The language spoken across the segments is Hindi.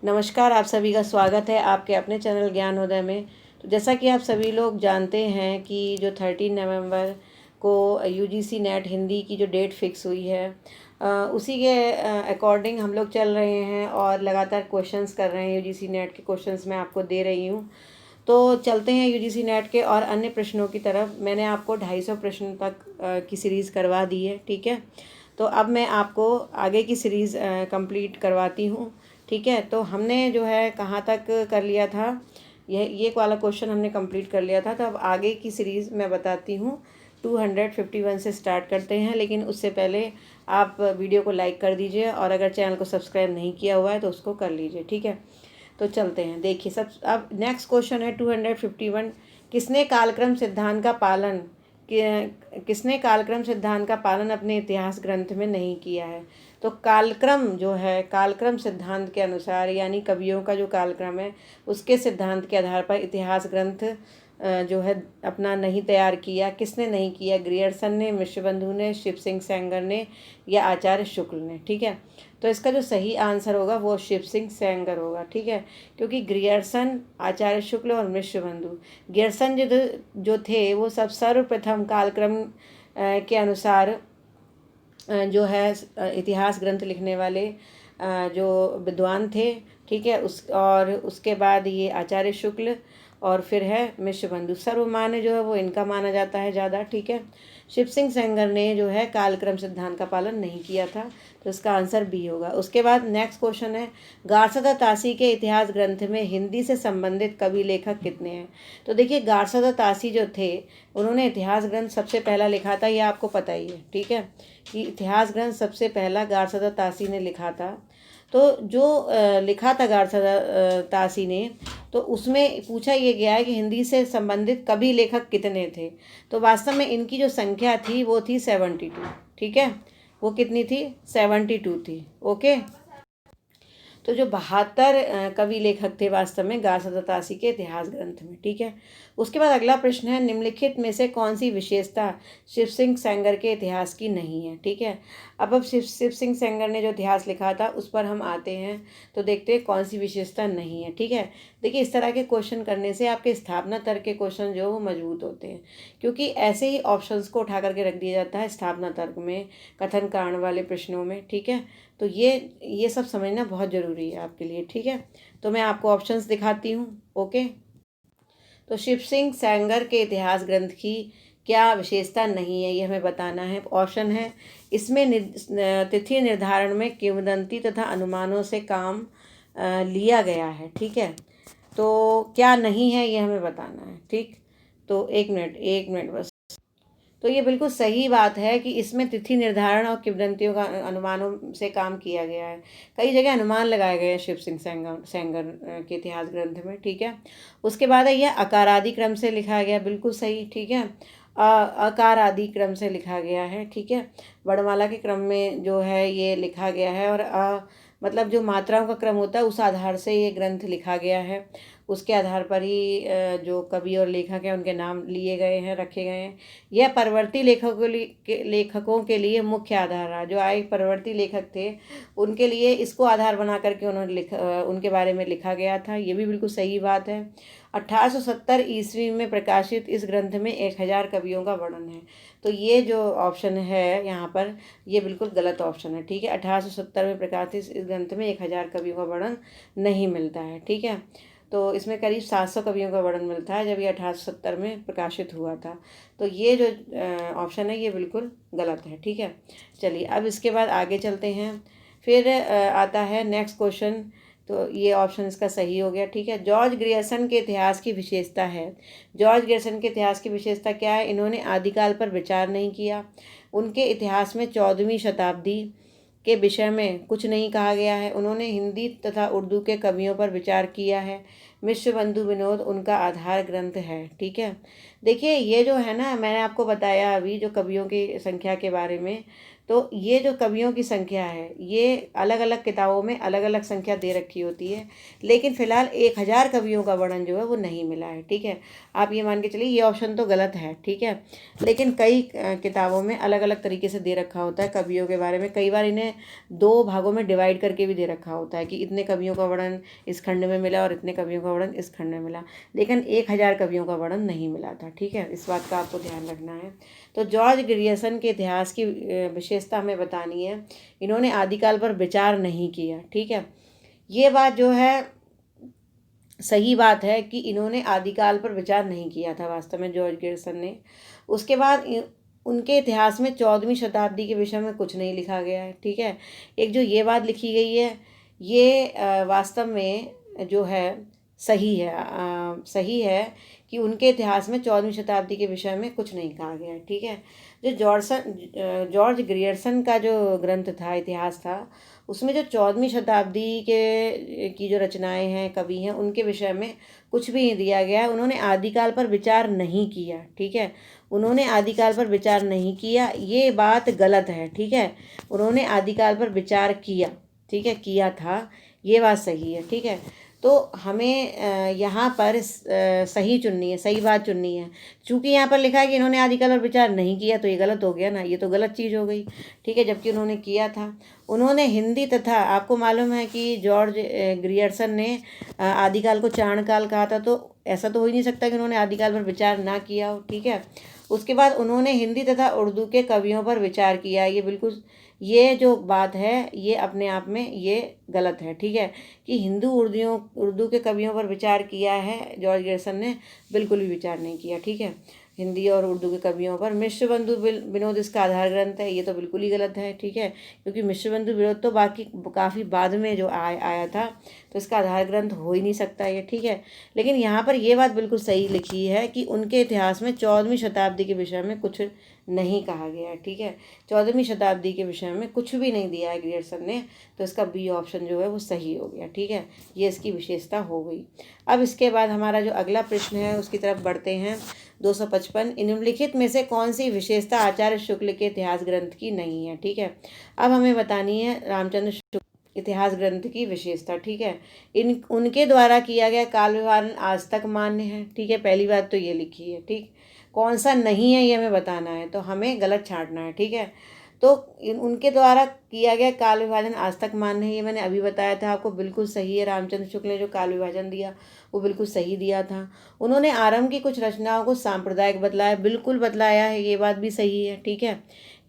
नमस्कार, आप सभी का स्वागत है आपके अपने चैनल ज्ञानोदय में। तो जैसा कि आप सभी लोग जानते हैं कि जो 13 नवंबर को यूजीसी नेट हिंदी की जो डेट फिक्स हुई है, उसी के अकॉर्डिंग हम लोग चल रहे हैं और लगातार क्वेश्चंस कर रहे हैं। यूजीसी नेट के क्वेश्चंस मैं आपको दे रही हूँ। तो चलते हैं यूजीसी नेट के और अन्य प्रश्नों की तरफ। मैंने आपको 250 प्रश्न तक की सीरीज़ करवा दी है, ठीक है। तो अब मैं आपको आगे की सीरीज़ कंप्लीट करवाती हूँ, ठीक है। तो हमने जो है कहाँ तक कर लिया था, ये वाला क्वेश्चन हमने कंप्लीट कर लिया था। तो अब आगे की सीरीज़ मैं बताती हूँ। 251 से स्टार्ट करते हैं, लेकिन उससे पहले आप वीडियो को लाइक कर दीजिए और अगर चैनल को सब्सक्राइब नहीं किया हुआ है तो उसको कर लीजिए, ठीक है। तो चलते हैं, देखिए सब। अब नेक्स्ट क्वेश्चन है 251। किसने कालक्रम सिद्धांत का पालन किसने कालक्रम सिद्धांत का पालन अपने इतिहास ग्रंथ में नहीं किया है। तो कालक्रम जो है, कालक्रम सिद्धांत के अनुसार, यानी कवियों का जो कालक्रम है उसके सिद्धांत के आधार पर इतिहास ग्रंथ जो है अपना नहीं तैयार किया। किसने नहीं किया? ग्रियर्सन ने, मिश्रबंधु ने, शिव सिंह सेंगर ने या आचार्य शुक्ल ने, ठीक है। तो इसका जो सही आंसर होगा वो शिव सिंह सेंगर होगा, ठीक है। क्योंकि ग्रियर्सन, आचार्य शुक्ल और मिश्रबंधु, ग्रियर्सन जो थे वो सब सर्वप्रथम कालक्रम के अनुसार जो है इतिहास ग्रंथ लिखने वाले जो विद्वान थे, ठीक है। उसके बाद ये आचार्य शुक्ल और फिर है मिश्रबंधु। सर्वमान्य जो है वो इनका माना जाता है ज़्यादा, ठीक है। शिव सिंह सेंगर ने जो है कालक्रम सिद्धांत का पालन नहीं किया था, तो इसका आंसर बी होगा। उसके बाद नेक्स्ट क्वेश्चन है, गारसदा तासी के इतिहास ग्रंथ में हिंदी से संबंधित कवि लेखक कितने हैं। तो देखिए, गारसदा तासी जो थे उन्होंने इतिहास ग्रंथ सबसे पहला लिखा था, ये आपको पता ही है, ठीक है, कि इतिहास ग्रंथ सबसे पहला गारसदा तासी ने लिखा था। तो जो लिखा था गारसदा तासी ने, तो उसमें पूछा ये गया है कि हिंदी से संबंधित कवि लेखक कितने थे। तो वास्तव में इनकी जो संख्या थी वो थी 72, ठीक है। वो कितनी थी? 72 थी, ओके। तो जो 72 कवि लेखक थे वास्तव में गारसदा तासी के इतिहास ग्रंथ में, ठीक है। उसके बाद अगला प्रश्न है, निम्नलिखित में से कौन सी विशेषता शिव सिंह सेंगर के इतिहास की नहीं है, ठीक है। अब शिव सिंह सेंगर ने जो इतिहास लिखा था उस पर हम आते हैं, तो देखते हैं कौन सी विशेषता नहीं है, ठीक है। देखिए, इस तरह के क्वेश्चन करने से आपके स्थापना तर्क के क्वेश्चन जो वो मजबूत होते हैं, क्योंकि ऐसे ही ऑप्शंस को उठा करके रख दिया जाता है स्थापना तर्क में, कथन कारण वाले प्रश्नों में, ठीक है। तो ये सब समझना बहुत ज़रूरी है आपके लिए, ठीक है। तो मैं आपको ऑप्शंस दिखाती हूँ, ओके। तो शिव सिंह सेंगर के इतिहास ग्रंथ की क्या विशेषता नहीं है, ये हमें बताना है। ऑप्शन है, इसमें तिथि निर्धारण में किंवदंती तथा अनुमानों से काम लिया गया है, ठीक है। तो क्या नहीं है ये हमें बताना है, ठीक। तो एक मिनट बस। तो ये बिल्कुल सही बात है कि इसमें तिथि निर्धारण और किंवदंतियों का अनुमानों से काम किया गया है। कई जगह अनुमान लगाए गए हैं शिव सिंह सेंगर के इतिहास ग्रंथ में, ठीक है। उसके बाद है यह अकार आदि क्रम से लिखा गया, बिल्कुल सही, ठीक है। अकार आदि क्रम से लिखा गया है, ठीक है। वर्णमाला के क्रम में जो है ये लिखा गया है और मतलब जो मात्राओं का क्रम होता है उस आधार से ये ग्रंथ लिखा गया है। उसके आधार पर ही जो कवि और लेखक हैं उनके नाम लिए गए हैं, रखे गए हैं। यह परवर्ती लेखकों के लिए मुख्य आधार रहा। जो आए परवर्ती लेखक थे उनके लिए इसको आधार बना करके उन्होंने उनके बारे में लिखा गया था, ये भी बिल्कुल सही बात है। 1870 ईस्वी में प्रकाशित इस ग्रंथ में 1000 कवियों का वर्णन है। तो ये जो ऑप्शन है यहाँ पर, ये बिल्कुल गलत ऑप्शन है, ठीक है। 1870 में प्रकाशित इस ग्रंथ में 1000 कवियों का वर्णन नहीं मिलता है, ठीक है। तो इसमें करीब 700 कवियों का वर्णन मिलता है जब ये 1870 में प्रकाशित हुआ था। तो ये जो ऑप्शन है ये बिल्कुल गलत है, ठीक है। चलिए, अब इसके बाद आगे चलते हैं। फिर आता है नेक्स्ट क्वेश्चन। तो ये ऑप्शन इसका सही हो गया, ठीक है। जॉर्ज ग्रियर्सन के इतिहास की विशेषता है। जॉर्ज ग्रियर्सन के इतिहास की विशेषता क्या है? इन्होंने आदिकाल पर विचार नहीं किया। उनके इतिहास में 14वीं शताब्दी के विषय में कुछ नहीं कहा गया है। उन्होंने हिंदी तथा उर्दू के कवियों पर विचार किया है। मिश्रबंधु विनोद उनका आधार ग्रंथ है, ठीक है। देखिए, ये जो है ना, मैंने आपको बताया अभी जो कवियों की संख्या के बारे में, तो ये जो कवियों की संख्या है ये अलग अलग किताबों में अलग अलग संख्या दे रखी होती है, लेकिन फ़िलहाल 1000 कवियों का वर्णन जो है वो नहीं मिला है। ठीक है, आप ये मान के चलिए ये ऑप्शन तो गलत है। ठीक है, लेकिन कई किताबों में अलग अलग तरीके से दे रखा होता है कवियों के बारे में। कई बार इन्हें 2 भागों में डिवाइड करके भी दे रखा होता है कि इतने कवियों का वर्णन इस खंड में मिला और इतने कवियों का वर्णन इस खंड में मिला, लेकिन 1000 कवियों का वर्णन नहीं मिला था। ठीक है, इस बात का आपको ध्यान रखना है। तो जॉर्ज ग्रियर्सन के इतिहास की विशेषता हमें बतानी है। इन्होंने आदिकाल पर विचार नहीं किया। ठीक है, ये बात जो है सही बात है कि इन्होंने आदिकाल पर विचार नहीं किया था वास्तव में जॉर्ज ग्रियर्सन ने। उसके बाद उनके इतिहास में 14वीं शताब्दी के विषय में कुछ नहीं लिखा गया है। ठीक है, एक जो ये बात लिखी गई है ये वास्तव में जो है सही है, सही है कि उनके इतिहास में 14वीं शताब्दी के विषय में कुछ नहीं कहा गया है। ठीक है, जो जॉर्ज ग्रियर्सन का जो ग्रंथ था, इतिहास था, उसमें जो 14वीं शताब्दी के की जो रचनाएं हैं, कवि हैं, उनके विषय में कुछ भी नहीं दिया गया है। उन्होंने आदिकाल पर विचार नहीं किया। ठीक है, उन्होंने आदिकाल पर विचार नहीं किया, ये बात गलत है। ठीक है, उन्होंने आदिकाल पर विचार किया। ठीक है, किया था, ये बात सही है। ठीक है, तो हमें यहाँ पर सही चुननी है, सही बात चुननी है। चूंकि यहाँ पर लिखा है कि इन्होंने आदिकाल पर विचार नहीं किया, तो ये गलत हो गया ना, ये तो गलत चीज़ हो गई। ठीक है, जबकि उन्होंने किया था। उन्होंने हिंदी तथा, आपको मालूम है कि जॉर्ज ग्रियर्सन ने आदिकाल को चाणकाल कहा था, तो ऐसा तो हो ही नहीं सकता कि उन्होंने आदिकाल पर विचार ना किया हो। ठीक है, उसके बाद उन्होंने हिंदी तथा उर्दू के कवियों पर विचार किया। ये बिल्कुल, ये जो बात है ये अपने आप में ये गलत है। ठीक है, कि उर्दू के कवियों पर विचार किया है जॉर्ज ग्रियर्सन ने, बिल्कुल भी विचार नहीं किया। ठीक है, हिंदी और उर्दू के कवियों पर। मिश्र बंधु विनोद इसका आधार ग्रंथ है, ये तो बिल्कुल ही गलत है। ठीक है, क्योंकि मिश्र बंधु विनोद तो बाकी काफ़ी बाद में जो आया था, तो इसका आधार ग्रंथ हो ही नहीं सकता ये। ठीक है, लेकिन यहाँ पर ये बात बिल्कुल सही लिखी है कि उनके इतिहास में 14वीं शताब्दी के विषय में कुछ नहीं कहा गया है। ठीक है, 14वीं शताब्दी के विषय में कुछ भी नहीं दिया है ग्रियर्सन ने, तो इसका बी ऑप्शन जो है वो सही हो गया। ठीक है, ये इसकी विशेषता हो गई। अब इसके बाद हमारा जो अगला प्रश्न है उसकी तरफ बढ़ते हैं। 255, निम्नलिखित में से कौन सी विशेषता आचार्य शुक्ल के इतिहास ग्रंथ की नहीं है। ठीक है, अब हमें बतानी है रामचंद्र शुक्ल इतिहास ग्रंथ की विशेषता। ठीक है, उनके द्वारा किया गया काल विभाजन आज तक मान्य है। ठीक है, पहली बात तो ये लिखी है। ठीक, कौन सा नहीं है ये हमें बताना है, तो हमें गलत छांटना है। ठीक है, तो उनके द्वारा किया गया काल विभाजन आज तक मान्य है, ये मैंने अभी बताया था आपको, बिल्कुल सही है। रामचंद्र शुक्ल ने जो काल विभाजन दिया वो बिल्कुल सही दिया था। उन्होंने आरंभ की कुछ रचनाओं को सांप्रदायिक बतलाया, बिल्कुल बतलाया है, ये बात भी सही है। ठीक है,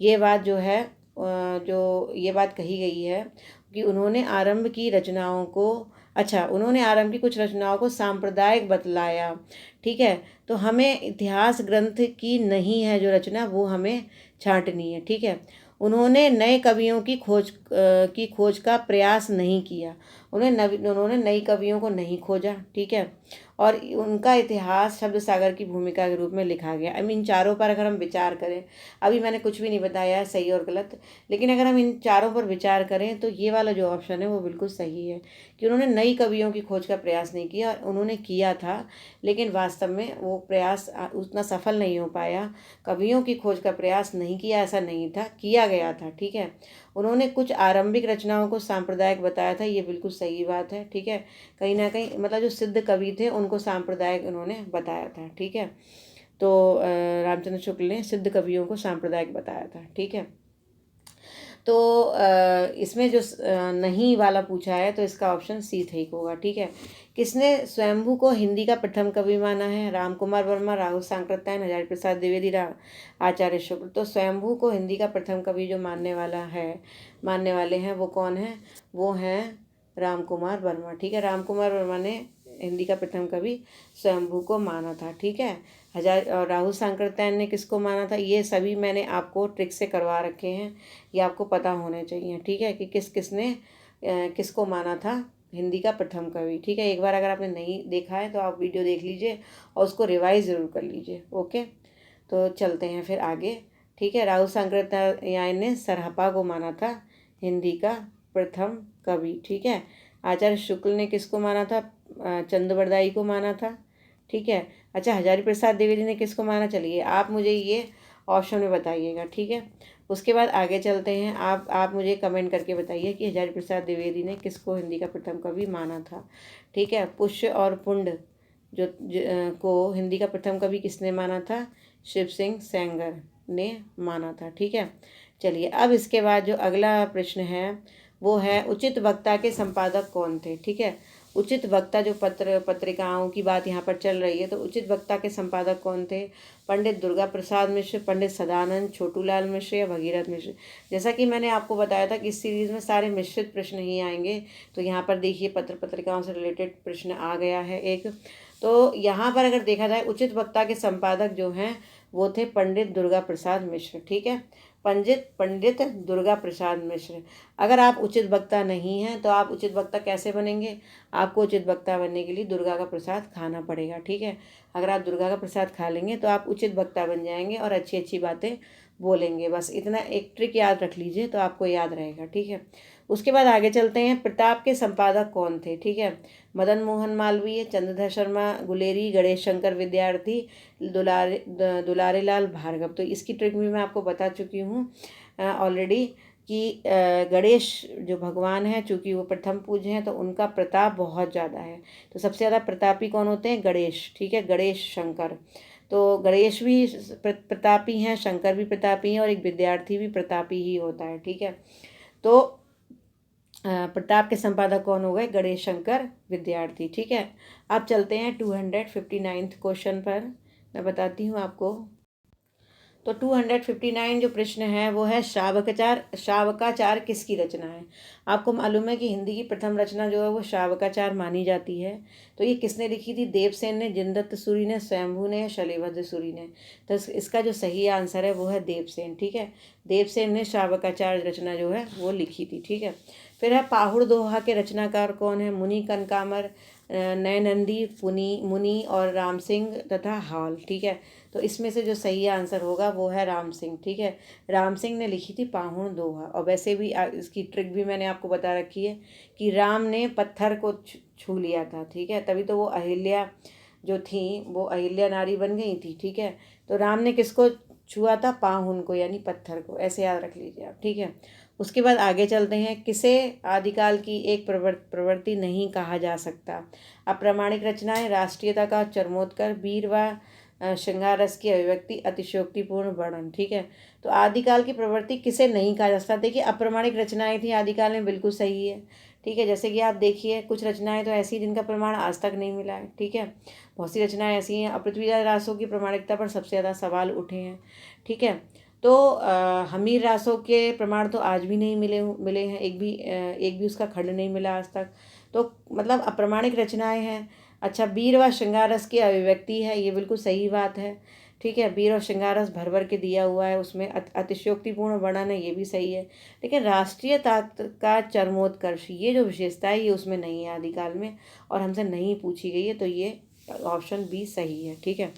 ये बात जो है जो ये बात कही गई है कि उन्होंने आरंभ की रचनाओं को, अच्छा, उन्होंने आरंभ की कुछ रचनाओं को सांप्रदायिक बतलाया। ठीक है, तो हमें इतिहास ग्रंथ की नहीं है जो रचना, वो हमें छांटनी है। ठीक है, उन्होंने नए कवियों की खोज का प्रयास नहीं किया। उन्होंने नई कवियों को नहीं खोजा। ठीक है, और उनका इतिहास शब्द सागर की भूमिका के रूप में लिखा गया। अब इन चारों पर अगर हम विचार करें, अभी मैंने कुछ भी नहीं बताया है सही और गलत, लेकिन अगर हम इन चारों पर विचार करें तो ये वाला जो ऑप्शन है वो बिल्कुल सही है कि उन्होंने नई कवियों की खोज का प्रयास नहीं किया। उन्होंने किया था, लेकिन वास्तव में वो प्रयास उतना सफल नहीं हो पाया। कवियों की खोज का प्रयास नहीं किया ऐसा नहीं था, किया गया था। ठीक है, उन्होंने कुछ आरंभिक रचनाओं को सांप्रदायिक बताया था, ये बिल्कुल सही बात है। ठीक है, कहीं ना कहीं मतलब जो सिद्ध कवि थे उनको सांप्रदायिक उन्होंने बताया था। ठीक है, तो रामचंद्र शुक्ल ने सिद्ध कवियों को सांप्रदायिक बताया था। ठीक है, तो इसमें जो नहीं वाला पूछा है तो इसका ऑप्शन सी ठीक होगा। ठीक है, किसने स्वयंभू को हिंदी का प्रथम कवि माना है? राम कुमार वर्मा, राहुल सांकृत्यायन, हजारी प्रसाद द्विवेदी, आचार्य शुक्ल। तो स्वयंभू को हिंदी का प्रथम कवि जो मानने वाले हैं वो कौन है? वो हैं राम कुमार वर्मा। ठीक है, राम कुमार वर्मा ने हिंदी का प्रथम कवि स्वयंभू को माना था। ठीक है, और राहुल सांकृत्यायन ने किसको माना था? ये सभी मैंने आपको ट्रिक से करवा रखे हैं, ये आपको पता होने चाहिए। ठीक है, कि किसने किसको माना था हिंदी का प्रथम कवि। ठीक है, एक बार अगर आपने नहीं देखा है तो आप वीडियो देख लीजिए और उसको रिवाइज ज़रूर कर लीजिए। ओके, तो चलते हैं फिर आगे। ठीक है, राहुल सांकृत्यायन ने सरहपा को माना था हिंदी का प्रथम कवि। ठीक है, आचार्य शुक्ल ने किसको माना था? चंद्रबरदाई को माना था। ठीक है, अच्छा, हजारी प्रसाद द्विवेदी ने किसको माना? चलिए आप मुझे ये ऑप्शन में बताइएगा। ठीक है, उसके बाद आगे चलते हैं। आप मुझे कमेंट करके बताइए कि हजारी प्रसाद द्विवेदी ने किसको हिंदी का प्रथम कवि माना था। ठीक है, पुष्य और पुंड को हिंदी का प्रथम कवि किसने माना था? शिव सिंह सेंगर ने माना था। ठीक है, चलिए अब इसके बाद जो अगला प्रश्न है वो है उचित वक्ता के संपादक कौन थे। ठीक है, उचित वक्ता जो पत्रिकाओं की बात यहाँ पर चल रही है, तो उचित वक्ता के संपादक कौन थे? पंडित दुर्गा प्रसाद मिश्र, पंडित सदानंद, छोटूलाल मिश्र या भगीरथ मिश्र। जैसा कि मैंने आपको बताया था कि इस सीरीज़ में सारे मिश्रित प्रश्न ही आएंगे। तो यहाँ पर देखिए पत्रिकाओं से रिलेटेड प्रश्न आ गया है एक। तो यहाँ पर अगर देखा जाए उचित वक्ता के संपादक जो हैं वो थे पंडित दुर्गा प्रसाद मिश्र। ठीक है, पंडित दुर्गा प्रसाद मिश्र। अगर आप उचित वक्ता नहीं हैं तो आप उचित वक्ता कैसे बनेंगे? आपको उचित वक्ता बनने के लिए दुर्गा का प्रसाद खाना पड़ेगा। ठीक है, अगर आप दुर्गा का प्रसाद खा लेंगे तो आप उचित वक्ता बन जाएंगे और अच्छी अच्छी बातें बोलेंगे। बस इतना एक ट्रिक याद रख लीजिए तो आपको याद रहेगा। ठीक है, उसके बाद आगे चलते हैं। प्रताप के संपादक कौन थे? ठीक है, मदन मोहन मालवीय, चंद्रधर शर्मा गुलेरी, गणेश शंकर विद्यार्थी, दुलारे लाल भार्गव। तो इसकी ट्रिक भी मैं आपको बता चुकी हूँ ऑलरेडी कि गणेश जो भगवान है, चूँकि वो प्रथम पूज्य हैं तो उनका प्रताप बहुत ज़्यादा है। तो सबसे ज़्यादा प्रतापी कौन होते हैं? गणेश। ठीक है, गणेश शंकर। तो गणेश भी प्रतापी हैं, शंकर भी प्रतापी हैं और एक विद्यार्थी भी प्रतापी ही होता है। ठीक है, तो प्रताप के संपादक कौन हो गए? गणेश शंकर विद्यार्थी। ठीक है, अब चलते हैं 259 क्वेश्चन पर। मैं बताती हूँ आपको। तो 259 जो प्रश्न है वो है शावकाचार किसकी रचना है? आपको मालूम है कि हिंदी की प्रथम रचना जो है वो शावकाचार मानी जाती है। तो ये किसने लिखी थी? देवसेन ने, जिनदत्त सूरी ने, स्वयंभू ने या शैलभद्र सूरी ने? तो इसका जो सही आंसर है वो है देवसेन। ठीक है, देवसेन ने शावकाचार रचना जो है वो लिखी थी। ठीक है, फिर है पाहुड़ दोहा के रचनाकार कौन है? मुनि कनकामर, नयनंदी, मुनि और राम सिंह तथा हाल। ठीक है, तो इसमें से जो सही आंसर होगा वो है राम सिंह। ठीक है, राम सिंह ने लिखी थी पाहुड़ दोहा। और वैसे भी इसकी ट्रिक भी मैंने आपको बता रखी है कि राम ने पत्थर को छू लिया था। ठीक है, तभी तो वो अहिल्या जो थी वो अहिल्या नारी बन गई थी। ठीक है, तो राम ने किसको छुआ था? पाहुन को, यानी पत्थर को। ऐसे याद रख लीजिए आप। ठीक है, उसके बाद आगे चलते हैं। किसे आदिकाल की एक प्रवृत्ति नहीं कहा जा सकता? अप्रामाणिक रचनाएं, राष्ट्रीयता का चरमोत्कर्ष, वीर व श्रृंगार रस की अभिव्यक्ति, अतिशयोक्तिपूर्ण वर्णन। ठीक है, तो आदिकाल की प्रवृत्ति किसे नहीं कहा जा सकता? देखिए अप्रामाणिक रचनाएं थी आदिकाल में, बिल्कुल सही है। ठीक है, जैसे कि आप देखिए कुछ रचनाएं तो ऐसी जिनका प्रमाण आज तक नहीं मिला है। ठीक है, बहुत सी रचनाएं ऐसी हैं। पृथ्वीराज रासो की प्रमाणिकता पर सबसे ज़्यादा सवाल उठे हैं। ठीक है, तो हमीर रासो के प्रमाण तो आज भी नहीं मिले हैं। एक भी उसका खंड नहीं मिला आज तक। तो मतलब अप्रामाणिक रचनाएं हैं। अच्छा, वीर व श्रृंगार रस की अभिव्यक्ति है, ये बिल्कुल सही बात है। ठीक है, वीर और श्रृंगार रस भर भर के दिया हुआ है उसमें। अतिशयोक्तिपूर्ण वर्णन है, ये भी सही है। लेकिन राष्ट्रीयता का चरमोत्कर्ष ये जो विशेषता है ये उसमें नहीं है आदिकाल में, और हमसे नहीं पूछी गई है। तो ये ऑप्शन बी सही है। ठीक है,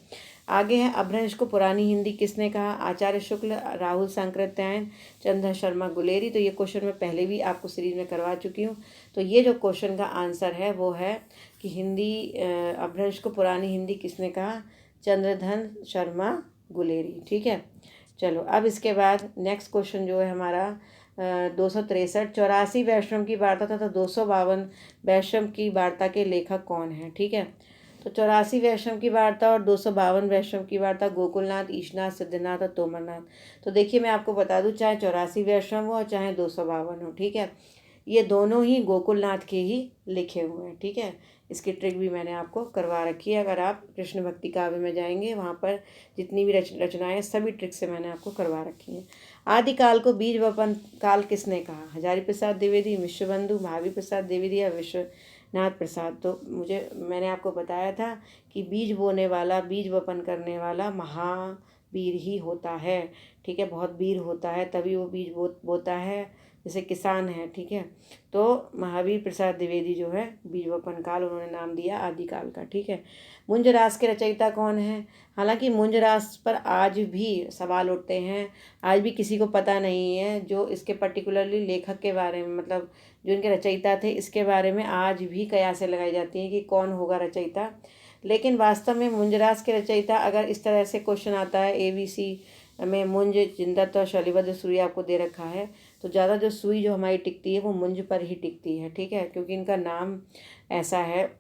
आगे है अपभ्रंश को पुरानी हिंदी किसने कहा? आचार्य शुक्ल, राहुल सांकृत्यायन, चंद्र शर्मा गुलेरी। तो ये क्वेश्चन मैं पहले भी आपको सीरीज में करवा चुकी हूँ। तो ये जो क्वेश्चन का आंसर है वो है कि हिंदी अपभ्रंश को पुरानी हिंदी किसने कहा? चंद्रधन शर्मा गुलेरी। ठीक है, चलो अब इसके बाद नेक्स्ट क्वेश्चन जो है हमारा 263 84 वैष्णव की वार्ता तथा 252 वैष्णव की वार्ता के लेखक कौन है? ठीक है, तो 84 वैष्णव की वार्ता और 252 वैष्णव की वार्ता गोकुलनाथ, ईशनाथ, सिद्धनाथ और तोमरनाथ। तो देखिए मैं आपको बता दूं, चाहे 84 वैष्णव हो और चाहे 252 हो, ठीक है, ये दोनों ही गोकुलनाथ के ही लिखे हुए हैं। ठीक है, इसकी ट्रिक भी मैंने आपको करवा रखी है। अगर आप कृष्ण भक्ति काव्य में जाएंगे वहाँ पर जितनी भी रचनाएं सभी ट्रिक से मैंने आपको करवा रखी हैं। आदिकाल को बीज वपन काल किसने कहा? हजारी प्रसाद द्विवेदी, विश्वबंधु, महावीर प्रसाद द्विवेदी या विश्वनाथ प्रसाद। तो मैंने आपको बताया था कि बीज बोने वाला, बीज वपन करने वाला महावीर ही होता है। ठीक है, बहुत वीर होता है तभी वो बीज बोता है, जैसे किसान है। ठीक है, तो महावीर प्रसाद द्विवेदी जो है बीज वपन काल उन्होंने नाम दिया आदिकाल का। ठीक है, मुंजरास के रचयिता कौन है? हालांकि मुंजरास पर आज भी सवाल उठते हैं, आज भी किसी को पता नहीं है जो इसके पर्टिकुलरली लेखक के बारे में, मतलब जो इनके रचयिता थे इसके बारे में आज भी कयासें लगाई जाती हैं कि कौन होगा रचयिता। लेकिन वास्तव में मुंजरास के रचयिता, अगर इस तरह से क्वेश्चन आता है ABC में मुंज, जिंदत और शैलीबद्ध सुई आपको दे रखा है, तो ज़्यादा जो सुई जो हमारी टिकती है वो मुंज पर ही टिकती है, ठीक है, क्योंकि इनका नाम ऐसा है,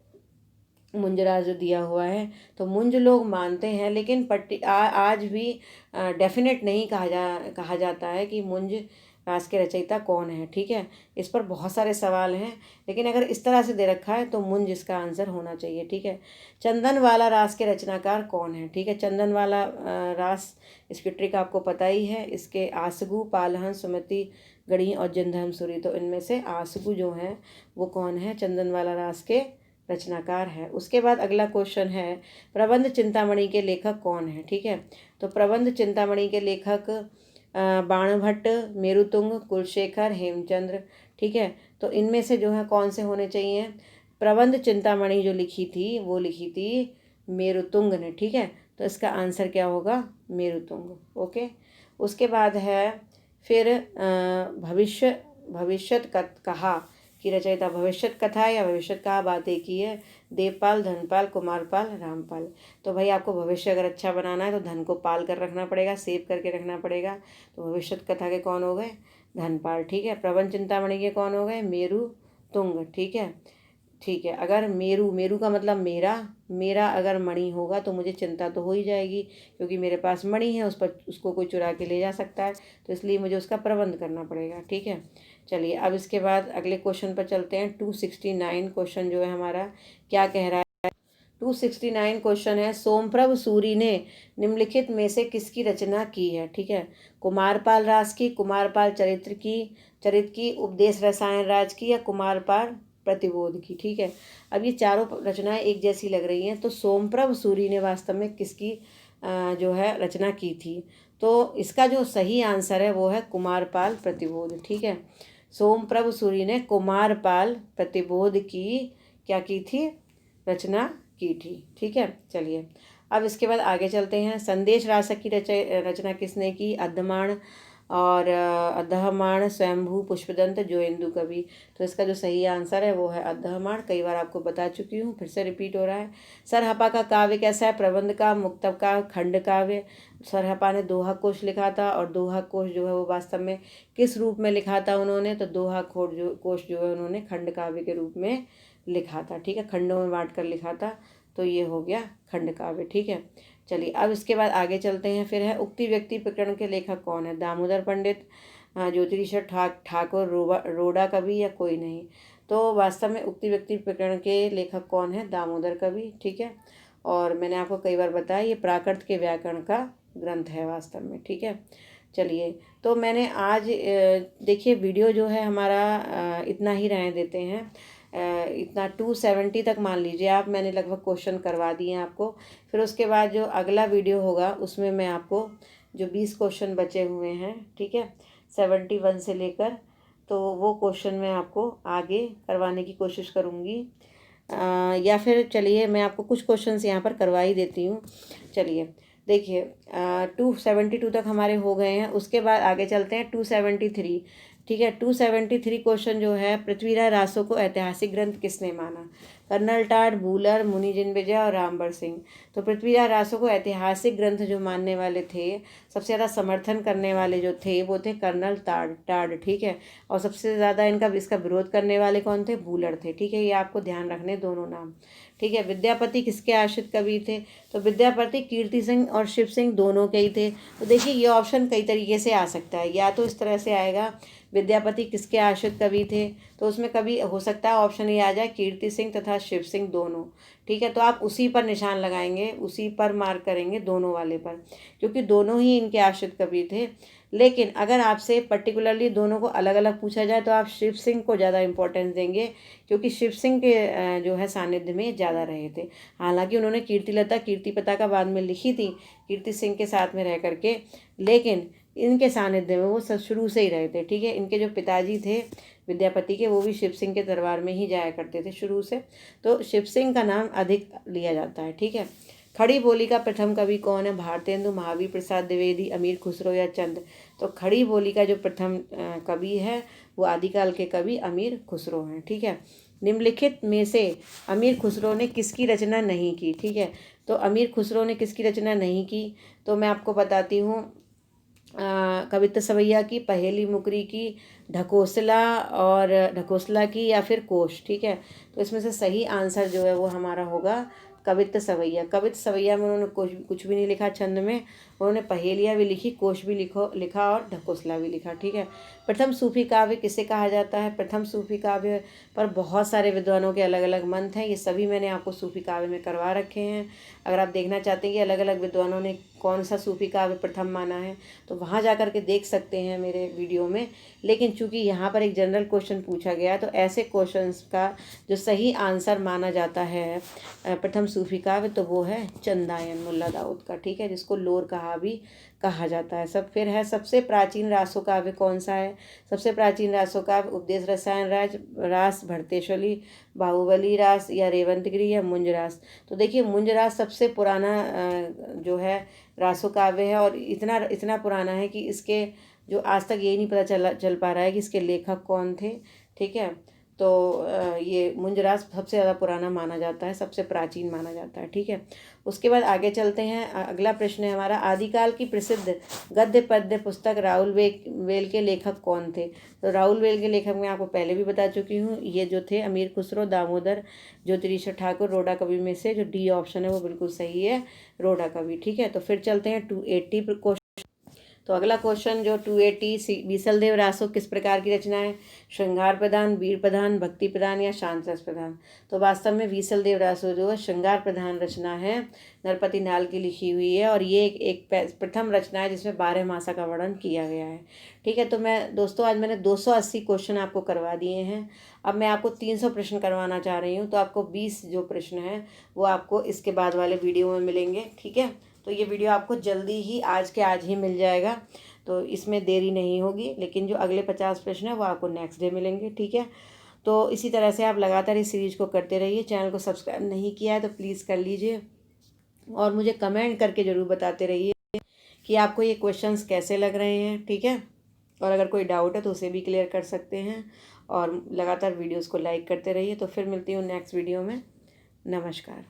मुंजराज जो दिया हुआ है। तो मुंज लोग मानते हैं, लेकिन आज भी डेफिनेट नहीं कहा जाता है कि मुंज रास के रचयिता कौन है, ठीक है। इस पर बहुत सारे सवाल हैं, लेकिन अगर इस तरह से दे रखा है तो मुंज इसका आंसर होना चाहिए, ठीक है। चंदनवाला रास के रचनाकार कौन है, ठीक है। चंदनवाला रास, इसकी ट्रिक आपको पता ही है। इसके आसगु, पालहंस, सुमति, गढ़ी और जिंधम सुरी, तो इनमें से आसगु जो है वो कौन है, चंदनवाला रास के रचनाकार है। उसके बाद अगला क्वेश्चन है, प्रबंध चिंतामणि के लेखक कौन है, ठीक है। तो प्रबंध चिंतामणि के लेखक बाणभट्ट, मेरुतुंग, कुलशेखर, हेमचंद्र, ठीक है। तो इनमें से जो है कौन से होने चाहिए। प्रबंध चिंतामणि जो लिखी थी वो लिखी थी मेरुतुंग ने, ठीक है। तो इसका आंसर क्या होगा, मेरुतुंग, ओके। उसके बाद है फिर भविष्यत कहा की रचयिता, भविष्यत कथा या भविष्यत कहा बात एक ही है। देवपाल, धनपाल, कुमारपाल, रामपाल। तो भाई आपको भविष्य अगर अच्छा बनाना है तो धन को पाल कर रखना पड़ेगा, सेव करके रखना पड़ेगा। तो भविष्यत कथा के कौन हो गए, धनपाल, ठीक है। प्रबंध चिंतामणि के कौन हो गए, मेरु तुंग, ठीक है। ठीक है, अगर मेरू, मेरू का मतलब मेरा, मेरा अगर मणि होगा तो मुझे चिंता तो हो ही जाएगी, क्योंकि मेरे पास मणि है, उस पर उसको कोई चुरा के ले जा सकता है, तो इसलिए मुझे उसका प्रबंध करना पड़ेगा, ठीक है। चलिए अब इसके बाद अगले क्वेश्चन पर चलते हैं। 269 क्वेश्चन जो है हमारा क्या कह रहा है। 269 क्वेश्चन है, सोमप्रभ सूरी ने निम्नलिखित में से किसकी रचना की है, ठीक है। कुमारपाल रास की, कुमारपाल चरित्र की, उपदेश रसायन राज की, या कुमारपाल प्रतिबोध की, ठीक है। अब ये चारों रचनाएं एक जैसी लग रही हैं, तो सोमप्रभ सूरी ने वास्तव में किसकी जो है रचना की थी। तो इसका जो सही आंसर है वो है कुमारपाल प्रतिबोध, ठीक है। सोमप्रभ सूरी ने कुमारपाल प्रतिबोध की क्या की थी, रचना की थी, ठीक है। चलिए अब इसके बाद आगे चलते हैं। संदेश रासक की रचना किसने की, अद्धमाण और अद्धमाण, स्वयंभू, पुष्पदंत, जोयेंदु कवि। तो इसका जो सही आंसर है वो है अद्धमाण। कई बार आपको बता चुकी हूँ, फिर से रिपीट हो रहा है। सरहपा का काव्य कैसा है, प्रबंध का, मुक्तब का, खंड काव्य। सरहपा ने दोहा कोश लिखा था, और दोहा कोश जो है वो वास्तव में किस रूप में लिखा था उन्होंने, तो दोहा कोश जो है उन्होंने खंड काव्य के रूप में लिखा था, ठीक है, खंडों में बांट कर लिखा था, तो ये हो गया खंड काव्य, ठीक है। चलिए अब इसके बाद आगे चलते हैं। फिर है उक्ति व्यक्ति प्रकरण के लेखक कौन है, दामोदर पंडित, ज्योतिरीश्वर ठाकुर, रोड़ा कवि, या कोई नहीं। तो वास्तव में उक्ति व्यक्ति प्रकरण के लेखक कौन है, दामोदर कवि, ठीक है। और मैंने आपको कई बार बताया ये प्राकृत के व्याकरण का ग्रंथ है वास्तव में, ठीक है। चलिए तो मैंने आज देखिए वीडियो जो है हमारा इतना ही रहने देते हैं, इतना 270 तक मान लीजिए आप, मैंने लगभग क्वेश्चन करवा दिए हैं आपको। फिर उसके बाद जो अगला वीडियो होगा उसमें मैं आपको जो 20 क्वेश्चन बचे हुए हैं, ठीक है, 71 से लेकर, तो वो क्वेश्चन मैं आपको आगे करवाने की कोशिश करूँगी। या फिर चलिए मैं आपको कुछ क्वेश्चंस यहाँ पर करवा ही देती हूँ। चलिए देखिए 272 तक हमारे हो गए हैं। उसके बाद आगे चलते हैं 273, ठीक है। 273 क्वेश्चन जो है, पृथ्वीराज रासो को ऐतिहासिक ग्रंथ किसने माना, कर्नल टाड, बूलर, मुनि जिनबेजय और रामबर सिंह। तो पृथ्वीराज रासो को ऐतिहासिक ग्रंथ जो मानने वाले थे, सबसे ज़्यादा समर्थन करने वाले जो थे वो थे कर्नल टाड, ठीक है। और सबसे ज़्यादा इसका विरोध करने वाले कौन थे, बूलर थे, ठीक है। ये आपको ध्यान रखने दोनों नाम, ठीक है। विद्यापति किसके आश्रित कवि थे, तो विद्यापति कीर्ति सिंह और शिव सिंह दोनों के ही थे। तो देखिए ये ऑप्शन कई तरीके से आ सकता है, या तो इस तरह से आएगा विद्यापति किसके आश्रित कवि थे, तो उसमें कभी हो सकता है ऑप्शन ये आ जाए कीर्ति सिंह तथा शिव सिंह दोनों, ठीक है। तो आप उसी पर निशान लगाएंगे, उसी पर मार्क करेंगे, दोनों वाले पर, क्योंकि दोनों ही इनके आश्रित कवि थे। लेकिन अगर आपसे पर्टिकुलरली दोनों को अलग अलग पूछा जाए तो आप शिव सिंह को ज़्यादा इम्पोर्टेंस देंगे, क्योंकि शिव सिंह के जो है सानिध्य में ज़्यादा रहे थे। हालांकि उन्होंने कीर्तिलता कीर्तिपता का बाद में लिखी थी कीर्ति सिंह के साथ में रह करके, लेकिन इनके सानिध्य में वो शुरू से ही रहे थे, ठीक है। इनके जो पिताजी थे विद्यापति के, वो भी शिव सिंह के दरबार में ही जाया करते थे शुरू से, तो शिव सिंह का नाम अधिक लिया जाता है, ठीक है। खड़ी बोली का प्रथम कवि कौन है, भारतेंदु, महावीर प्रसाद द्विवेदी, अमीर खुसरो या चंद। तो खड़ी बोली का जो प्रथम कवि है वो आदिकाल के कवि अमीर खुसरो हैं, ठीक है। निम्नलिखित में से अमीर खुसरो ने किसकी रचना नहीं की, ठीक है। तो अमीर खुसरो ने किसकी रचना नहीं की, तो मैं आपको बताती हूँ, कवित्त सवैया की, पहेली मुकरी की, ढकोसला और ढकोसला की, या फिर कोश। ठीक है, तो इसमें से सही आंसर जो है वो हमारा होगा कवित्त सवैया। कवित्त सवैया में उन्होंने कुछ भी नहीं लिखा छंद में, उन्होंने पहेलियाँ भी लिखी, कोश भी लिखा और ढकोसला भी लिखा। ठीक है, प्रथम सूफी काव्य किसे कहा जाता है? प्रथम सूफी काव्य पर बहुत सारे विद्वानों के अलग अलग मंत हैं, ये सभी मैंने आपको सूफी काव्य में करवा रखे हैं। अगर आप देखना चाहते हैं कि अलग अलग विद्वानों ने कौन सा सूफी काव्य प्रथम माना है, तो वहाँ जा कर के देख सकते हैं मेरे वीडियो में। लेकिन चूंकि यहाँ पर एक जनरल क्वेश्चन पूछा गया, तो ऐसे क्वेश्चंस का जो सही आंसर माना जाता है प्रथम सूफी काव्य, तो वो है चंदायन मुल्ला दाऊद का। ठीक है, जिसको लोर कहा भी कहा जाता है। सब फिर है, सबसे प्राचीन रासो काव्य कौन सा है? सबसे प्राचीन रासो काव्य उपदेश रसायन रास, भरतेश्वली, बाहुबली रास, या रेवंतगिरी, या मुंज रास। तो देखिए, मुंज रास सबसे पुराना जो है रासो काव्य है, और इतना पुराना है कि इसके जो आज तक यही नहीं पता चल पा रहा है कि इसके लेखक कौन थे। ठीक है, तो ये मुंजरास सबसे ज़्यादा पुराना माना जाता है, सबसे प्राचीन माना जाता है। ठीक है, उसके बाद आगे चलते हैं। अगला प्रश्न है हमारा, आदिकाल की प्रसिद्ध गद्य पद्य पुस्तक राहुल वेल के लेखक कौन थे? तो राहुल वेल के लेखक मैं आपको पहले भी बता चुकी हूँ, ये जो थे अमीर खुसरो, दामोदर, ज्योतिरीश्वर ठाकुर, रोडा कवि में से जो डी ऑप्शन है वो बिल्कुल सही है, रोडा कवि। ठीक है, तो फिर चलते हैं 280 क्वेश्चन। तो अगला क्वेश्चन जो 280, बीसलदेव रासो किस प्रकार की रचना है? श्रृंगार प्रधान, वीर प्रधान, भक्ति प्रधान, या शांत रस प्रधान? तो वास्तव में बीसलदेव रासो जो है श्रृंगार प्रधान रचना है, नरपति नाल की लिखी हुई है, और ये एक प्रथम रचना है जिसमें 12 मासा का वर्णन किया गया है। ठीक है, तो मैं दोस्तों आज मैंने 280 क्वेश्चन आपको करवा दिए हैं। अब मैं आपको 300 प्रश्न करवाना चाह रही हूँ, तो आपको 20 जो प्रश्न हैं वो आपको इसके बाद वाले वीडियो में मिलेंगे। ठीक है, तो ये वीडियो आपको जल्दी ही आज के आज ही मिल जाएगा, तो इसमें देरी नहीं होगी। लेकिन जो अगले 50 प्रश्न है वो आपको नेक्स्ट डे मिलेंगे। ठीक है, तो इसी तरह से आप लगातार इस सीरीज को करते रहिए। चैनल को सब्सक्राइब नहीं किया है तो प्लीज़ कर लीजिए, और मुझे कमेंट करके ज़रूर बताते रहिए कि आपको ये क्वेश्चंस कैसे लग रहे हैं। ठीक है, और अगर कोई डाउट है तो उसे भी क्लियर कर सकते हैं, और लगातार वीडियोज़ को लाइक करते रहिए। तो फिर मिलती हूँ नेक्स्ट वीडियो में। नमस्कार।